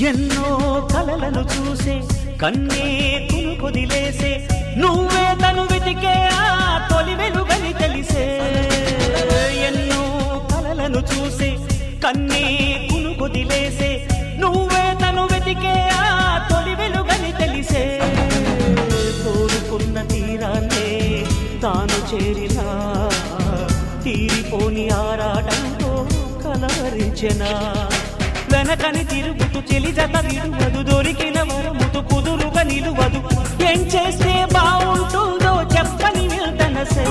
ఎన్నో కలలను చూసే కన్నే కునుకొదిలేసే నువ్వే తను వెతికే ఆ తొలి వెలుగని తెలిసే ఎన్నో కలలను చూసే కన్నే కునుకొదిలేసే నువ్వే తను వెతికే ఆ తొలి వెలుగని తెలిసే కోరుకున్న తీరాన్నే తాను చేరినా తీరిపోని ఆరాటంతో కలవరించెనా వెనకని తిరుగుతూ చెలి జత విడువదు దొరికిన వరముతు కుదురుగా నిలువదు ఏం చేస్తే బాగుంటుందో చెప్పని వెళ్తనసే